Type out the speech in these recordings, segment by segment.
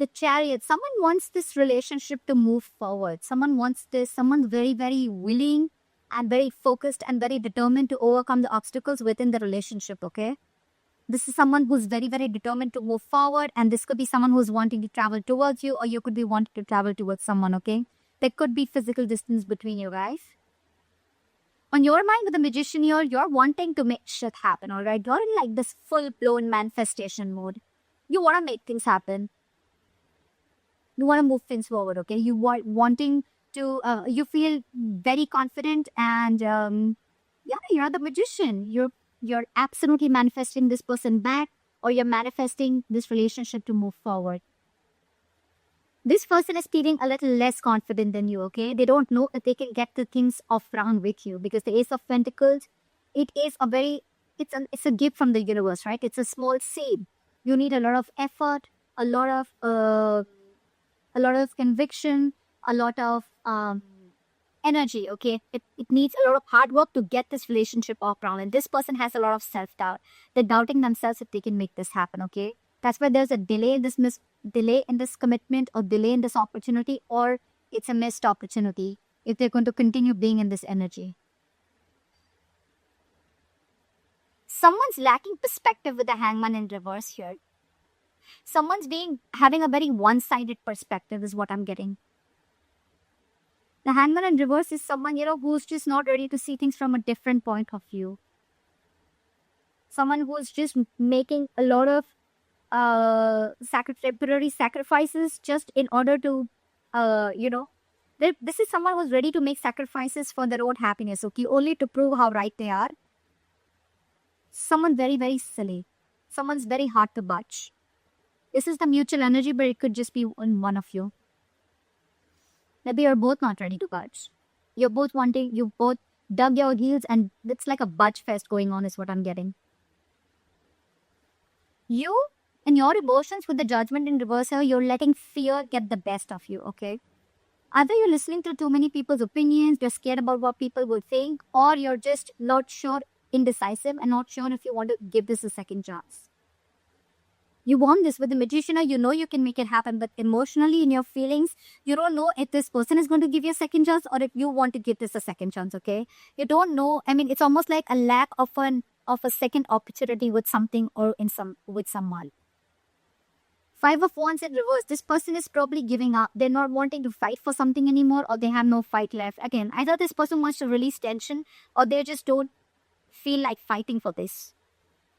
the Chariot, someone wants this relationship to move forward. Someone wants this, someone's very, very willing and very focused and very determined to overcome the obstacles within the relationship, okay? This is someone who's very, very determined to move forward, and this could be someone who's wanting to travel towards you, or you could be wanting to travel towards someone, okay? There could be physical distance between you guys. On your mind with the Magician here, you're wanting to make shit happen, all right? You're in like this full-blown manifestation mode. You want to make things happen. You want to move things forward, okay? You wanting to, you feel very confident, and yeah, you're the Magician. You're absolutely manifesting this person back, or you're manifesting this relationship to move forward. This person is feeling a little less confident than you, okay? They don't know that they can get the things off round with you, because the Ace of Pentacles, it is a very, it's a gift from the universe, right? It's a small seed. You need a lot of effort, a lot of conviction, a lot of energy, okay? It needs a lot of hard work to get this relationship off ground. And this person has a lot of self-doubt. They're doubting themselves if they can make this happen, okay? That's why there's a delay in this commitment, or delay in this opportunity, or it's a missed opportunity if they're going to continue being in this energy. Someone's lacking perspective with the Hangman in reverse here. Someone's having a very one-sided perspective is what I'm getting. The Hangman in reverse is someone, who's just not ready to see things from a different point of view. Someone who's just making a lot of temporary sacrifices just in order to, this is someone who's ready to make sacrifices for their own happiness, okay? Only to prove how right they are. Someone very, very silly. Someone's very hard to budge. This is the mutual energy, but it could just be in one of you. Maybe you're both not ready to budge. You both dug your heels, and it's like a budge fest going on is what I'm getting. You and your emotions with the Judgment in reverse here, you're letting fear get the best of you, okay? Either you're listening to too many people's opinions, you're scared about what people will think, or you're just not sure, indecisive, and not sure if you want to give this a second chance. You want this with the Magician, or you know you can make it happen, but emotionally in your feelings, you don't know if this person is going to give you a second chance, or if you want to give this a second chance, okay? You don't know. I mean, it's almost like a lack of a second opportunity with something, or with someone. Five of Wands in reverse. This person is probably giving up. They're not wanting to fight for something anymore, or they have no fight left. Again, either this person wants to release tension, or they just don't feel like fighting for this.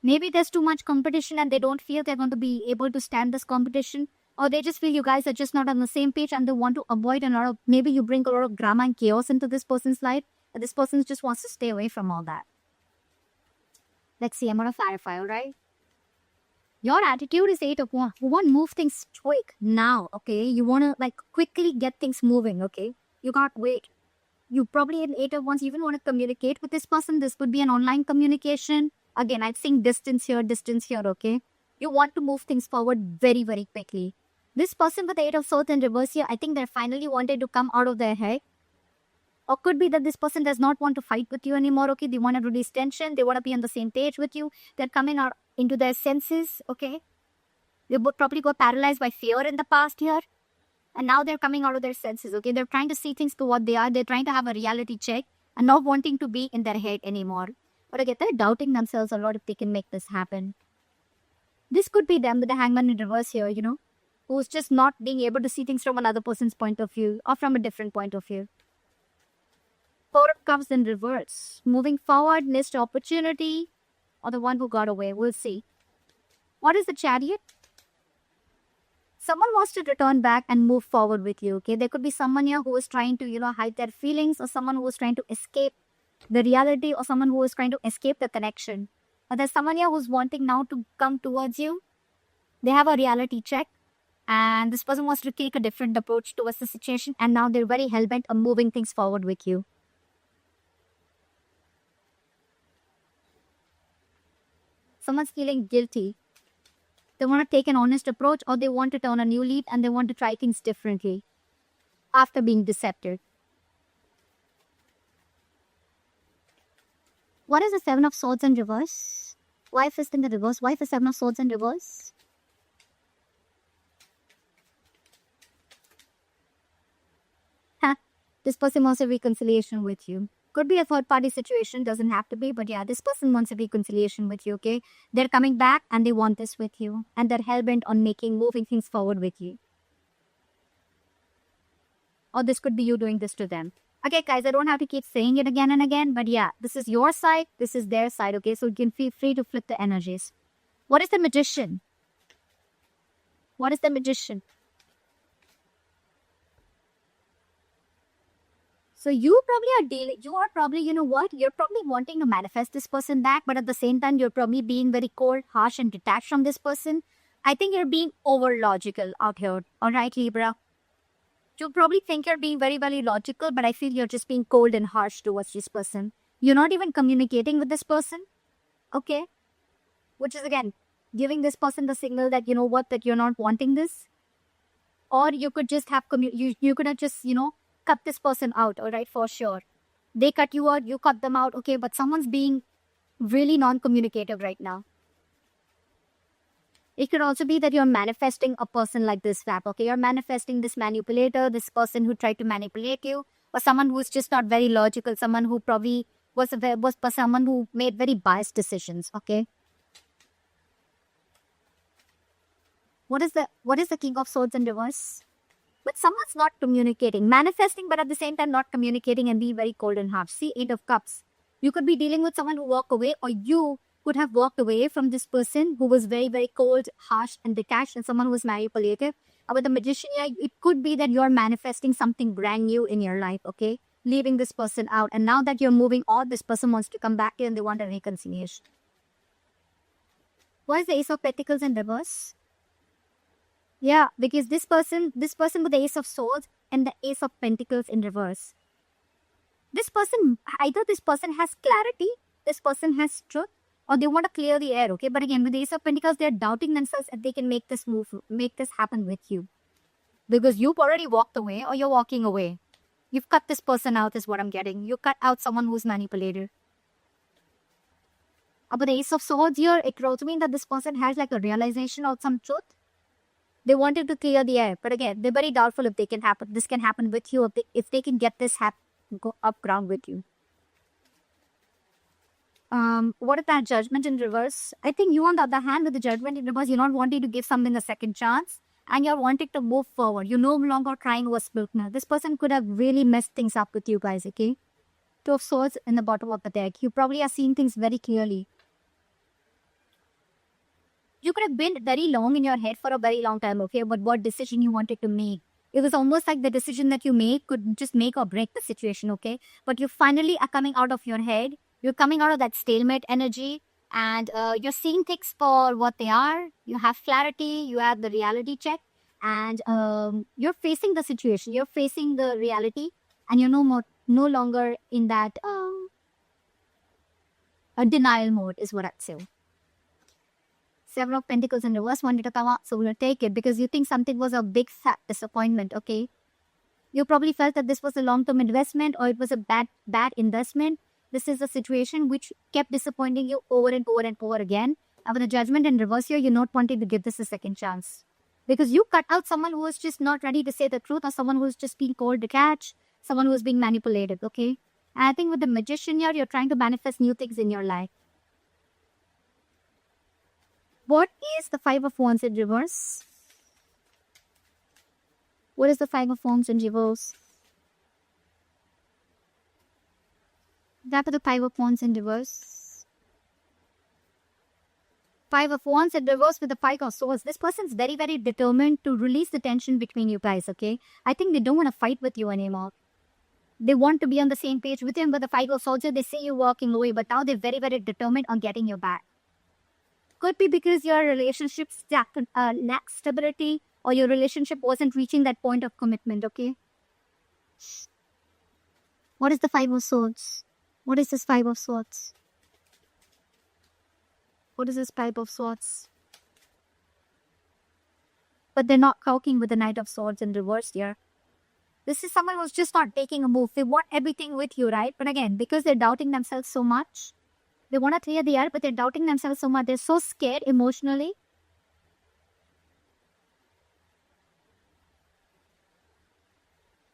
Maybe there's too much competition and they don't feel they're going to be able to stand this competition, or they just feel you guys are just not on the same page and they want to avoid maybe you bring a lot of drama and chaos into this person's life, and this person just wants to stay away from all that. Let's see, I'm going to clarify, all right? Your attitude is 8 of Wands. You want to move things quick now, okay? You want to quickly get things moving, okay? You can't wait. You probably in 8 of Wands even want to communicate with this person. This could be an online communication. Again, I'm seeing distance here, okay? You want to move things forward very, very quickly. This person with the 8 of Swords in reverse here, I think they finally wanted to come out of their head. Or could be that this person does not want to fight with you anymore, okay? They want to release tension. They want to be on the same page with you. They're coming out into their senses, okay? They both probably got paralyzed by fear in the past here. And now they're coming out of their senses, okay? They're trying to see things to what they are. They're trying to have a reality check and not wanting to be in their head anymore. But again, they're doubting themselves a lot if they can make this happen. This could be them with the Hangman in reverse here, who's just not being able to see things from another person's point of view or from a different point of view. Four of Cups in reverse. Moving forward, missed opportunity, or the one who got away. We'll see. What is the Chariot? Someone wants to return back and move forward with you, okay? There could be someone here who is trying to, hide their feelings, or someone who is trying to escape the reality, or someone who is trying to escape the connection. But there's someone here who's wanting now to come towards you. They have a reality check, and this person wants to take a different approach towards the situation, and now they're very hell-bent on moving things forward with you. Someone's feeling guilty. They want to take an honest approach, or they want to turn a new leaf and they want to try things differently after being decepted. What is the Seven of Swords in reverse? Wife is in the reverse. Wife is Seven of Swords in reverse. This person wants a reconciliation with you. Could be a third party situation, doesn't have to be, but yeah, this person wants a reconciliation with you, okay? They're coming back and they want this with you, and they're hell-bent on moving things forward with you. Or this could be you doing this to them. Okay, guys, I don't have to keep saying it again and again, but yeah, this is your side, this is their side, okay? So you can feel free to flip the energies. What is the Magician? What is the Magician? So you are probably, you know what? You're probably wanting to manifest this person back, but at the same time, you're probably being very cold, harsh, and detached from this person. I think you're being over logical out here. All right, Libra. You probably think you're being very, very logical, but I feel you're just being cold and harsh towards this person. You're not even communicating with this person. Okay. Which is again, giving this person the signal that, you know what, that you're not wanting this. Or you could just have, you could have just, cut this person out, all right, for sure. They cut you out, you cut them out, okay, but someone's being really non-communicative right now. It could also be that you're manifesting a person like this, Fab, okay? You're manifesting this manipulator, this person who tried to manipulate you, or someone who's just not very logical, someone who probably was someone who made very biased decisions, okay? What is the King of Swords in reverse? But someone's not communicating, manifesting, but at the same time not communicating and be very cold and harsh. See, 8 of Cups. You could be dealing with someone who walked away, or you could have walked away from this person who was very, very cold, harsh, and detached, and someone who was manipulative. With the Magician, yeah, it could be that you're manifesting something brand new in your life, okay? Leaving this person out. And now that you're moving on, this person wants to come back in and they want a reconciliation. Why is the Ace of Pentacles in reverse? Yeah, because this person with the Ace of Swords and the Ace of Pentacles in reverse. Either this person has clarity, this person has truth, or they want to clear the air, okay? But again, with the Ace of Pentacles, they're doubting themselves if they can make this happen with you. Because you've already walked away or you're walking away. You've cut this person out is what I'm getting. You cut out someone who's manipulated. But the Ace of Swords here, it could also mean that this person has like a realization of some truth. They wanted to clear the air, but again, they're very doubtful if this can happen with you, if they can get this go up ground with you. What is that Judgment in reverse? I think you, on the other hand, with the Judgment in reverse, you're not wanting to give something a second chance, and you're wanting to move forward. You're no longer trying what's built now. This person could have really messed things up with you guys, okay? 2 of Swords in the bottom of the deck. You probably are seeing things very clearly. You could have been very long in your head for a very long time, okay, but what decision you wanted to make. It was almost like the decision that you made could just make or break the situation, okay? But you finally are coming out of your head. You're coming out of that stalemate energy, and you're seeing things for what they are. You have clarity, you have the reality check, and you're facing the situation. You're facing the reality, and you're no longer in that denial mode is what I'd say. 7 of Pentacles in reverse wanted to come out, so we'll take it because you think something was a big fat disappointment, okay? You probably felt that this was a long-term investment or it was a bad investment. This is a situation which kept disappointing you over and over and over again. And with the Judgment in reverse here, you're not wanting to give this a second chance. Because you cut out someone who was just not ready to say the truth, or someone who's just being cold to catch, someone who's being manipulated, okay? And I think with the Magician here, you're trying to manifest new things in your life. What is the 5 of Wands in reverse? What is the 5 of Wands in reverse? That is the 5 of Wands in reverse. 5 of Wands in reverse with the 5 of Swords. This person's very, very determined to release the tension between you guys, okay? I think they don't want to fight with you anymore. They want to be on the same page with him, but the 5 of Swords, they see you walking away, but now they're very, very determined on getting you back. Could be because your relationship lacks stability, or your relationship wasn't reaching that point of commitment, okay? What is the 5 of Swords? What is this 5 of Swords? What is this 5 of Swords? But they're not coping with the Knight of Swords in reverse here. This is someone who's just not taking a move. They want everything with you, right? But again, because they're doubting themselves so much, they want to clear the air, but they're doubting themselves so much. They're so scared emotionally.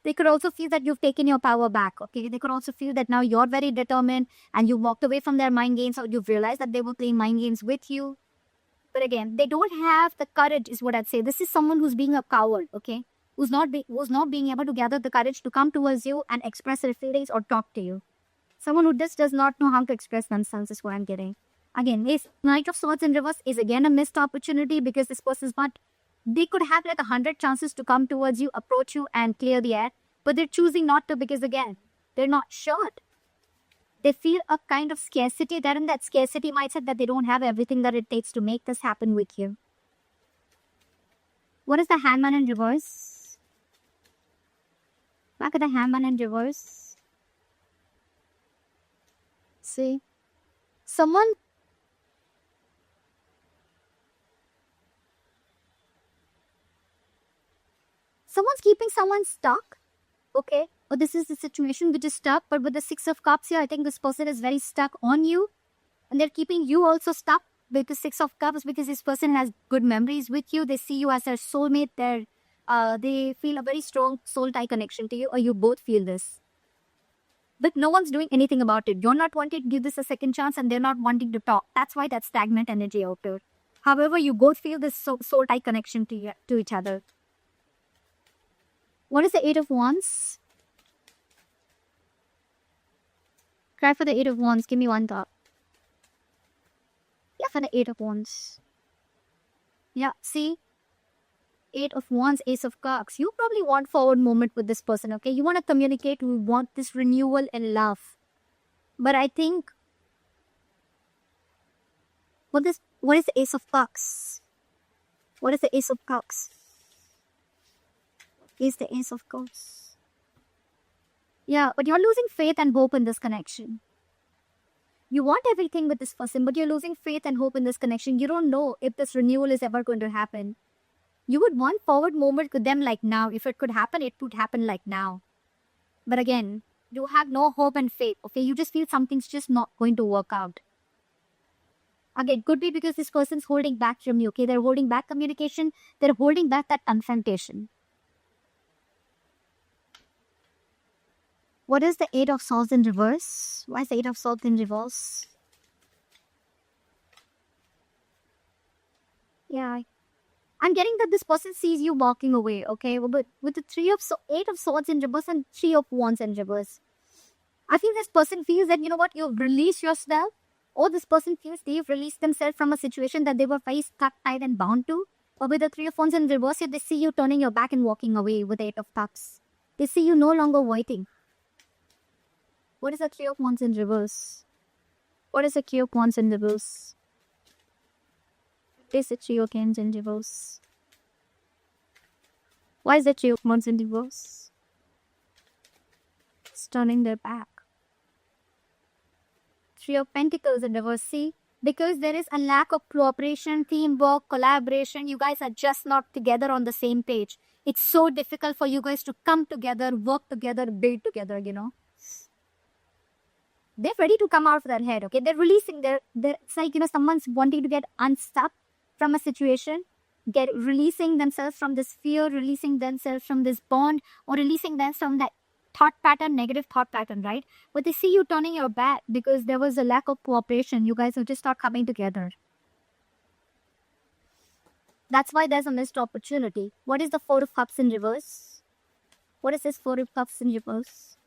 They could also feel that you've taken your power back, okay? They could also feel that now you're very determined and you walked away from their mind games, or you've realized that they were playing mind games with you. But again, they don't have the courage, is what I'd say. This is someone who's being a coward, okay? Who's not being able to gather the courage to come towards you and express their feelings or talk to you. Someone who just does not know how to express themselves is what I'm getting. Again, this Knight of Swords in reverse is again a missed opportunity, because this person's not. They could have like 100 chances to come towards you, approach you, and clear the air, but they're choosing not to, because again, they're not sure. They feel a kind of scarcity. They're in that scarcity mindset that they don't have everything that it takes to make this happen with you. What is the Hangman in reverse? Back at the Hangman in reverse. See? Someone's keeping someone stuck. Okay? Or this is the situation which is stuck. But with the Six of Cups here, I think this person is very stuck on you. And they're keeping you also stuck with the Six of Cups, because this person has good memories with you. They see you as their soulmate. They feel a very strong soul tie connection to you, or you both feel this. But no one's doing anything about it. You're not wanting to give this a second chance, and they're not wanting to talk. That's why that stagnant energy out there. However, you both feel this soul tie connection to each other. What is the Eight of Wands? Try for the Eight of Wands. Give me one thought. Yeah, for the Eight of Wands. Yeah, see? Eight of Wands, Ace of Cups. You probably want forward movement with this person, okay? You want to communicate. You want this renewal in love. But I think... What is the Ace of Cups? What is the Ace of Cups? Is the Ace of Cups. Yeah, but you're losing faith and hope in this connection. You want everything with this person, but you're losing faith and hope in this connection. You don't know if this renewal is ever going to happen. You would want forward movement with them like now. If it could happen, it would happen like now. But again, you have no hope and faith, okay? You just feel something's just not going to work out. Again, it could be because this person's holding back from you, okay? They're holding back communication. They're holding back that confrontation. What is the Eight of Swords in reverse? Why is the Eight of Swords in reverse? Yeah, I'm getting that this person sees you walking away, okay? But with the Eight of Swords in reverse and Three of Wands in reverse, I feel this person feels that, you know what, you've released yourself, or this person feels they've released themselves from a situation that they were very stuck, tied, and bound to. Or with the Three of Wands in reverse, they see you turning your back and walking away with the Eight of Cups. They see you no longer waiting. What is the Three of Wands in reverse? What is the Three of Wands in reverse? What is the Three of Wands in reverse? Why is the Three of Wands in reverse? It's turning their back. Three of Pentacles in reverse. See? Because there is a lack of cooperation, teamwork, collaboration. You guys are just not together on the same page. It's so difficult for you guys to come together, work together, build together, you know. They're ready to come out of their head, okay? They're releasing it's like, you know, someone's wanting to get unstuck from a situation, releasing themselves from this fear, releasing themselves from this bond, or releasing themselves from that thought pattern, negative thought pattern, right? But they see you turning your back because there was a lack of cooperation. You guys have just not coming together. That's why there's a missed opportunity. What is the Four of Cups in reverse? What is this Four of Cups in reverse?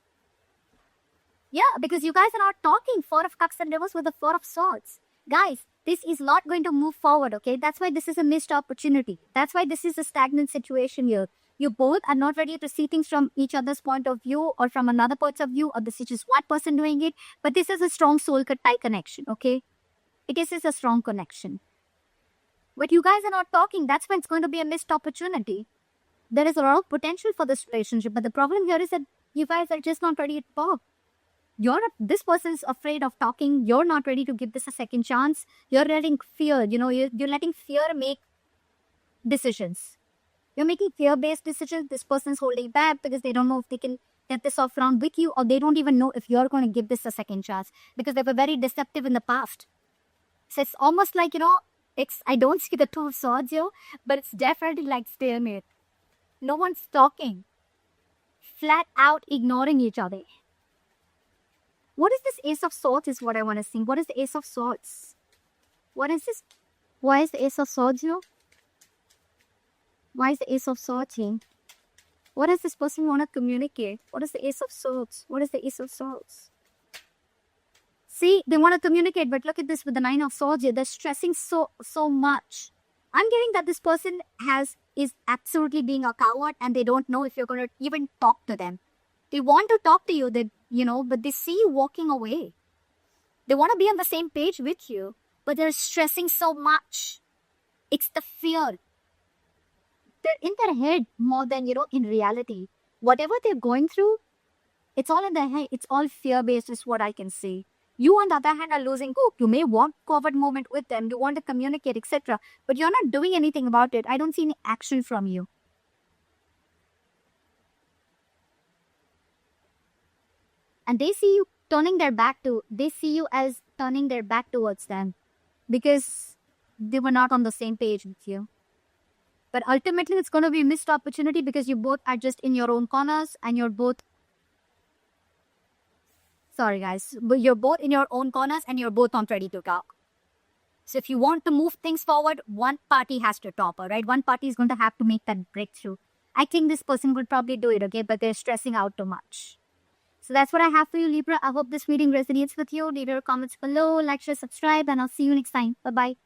Yeah, because you guys are not talking. Four of Cups in reverse with the Four of Swords. Guys, this is not going to move forward, okay? That's why this is a missed opportunity. That's why this is a stagnant situation here. You both are not ready to see things from each other's point of view or from another point of view, or this is just one person doing it. But this is a strong soul tie connection, okay? It is a strong connection. But you guys are not talking. That's why it's going to be a missed opportunity. There is a lot of potential for this relationship. But the problem here is that you guys are just not ready to talk. This person is afraid of talking. You're not ready to give this a second chance. You're letting fear, you know, you're letting fear make decisions. You're making fear-based decisions. This person's holding back because they don't know if they can get this off round with you, or they don't even know if you're going to give this a second chance because they were very deceptive in the past. So it's almost like, you know, I don't see the Two of Swords here, but it's definitely like stalemate. No one's talking. flat out ignoring each other. What is this Ace of Swords is what I want to see. What is the Ace of Swords? What is this? Why is the Ace of Swords here? Why is the Ace of Swords here? What does this person want to communicate? What is the Ace of Swords? What is the Ace of Swords? See, they want to communicate, but look at this with the Nine of Swords here. They're stressing so much. I'm getting that this person is absolutely being a coward and they don't know if you're going to even talk to them. They want to talk to you, but they see you walking away. They want to be on the same page with you, but they're stressing so much. It's the fear. They're in their head more than, in reality. Whatever they're going through, it's all in their head. It's all fear-based is what I can see. You, on the other hand, are losing hope. You may want forward movement with them. You want to communicate, etc. But you're not doing anything about it. I don't see any action from you. And they see you they see you as turning their back towards them because they were not on the same page with you. But ultimately, it's going to be a missed opportunity because you both are just in your own corners and you're both... Sorry, guys. But you're both in your own corners and you're both not ready to talk. So if you want to move things forward, one party has to topple, right? One party is going to have to make that breakthrough. I think this person would probably do it, okay? But they're stressing out too much. So that's what I have for you, Libra. I hope this reading resonates with you. Leave your comments below, like, share, subscribe, and I'll see you next time. Bye-bye.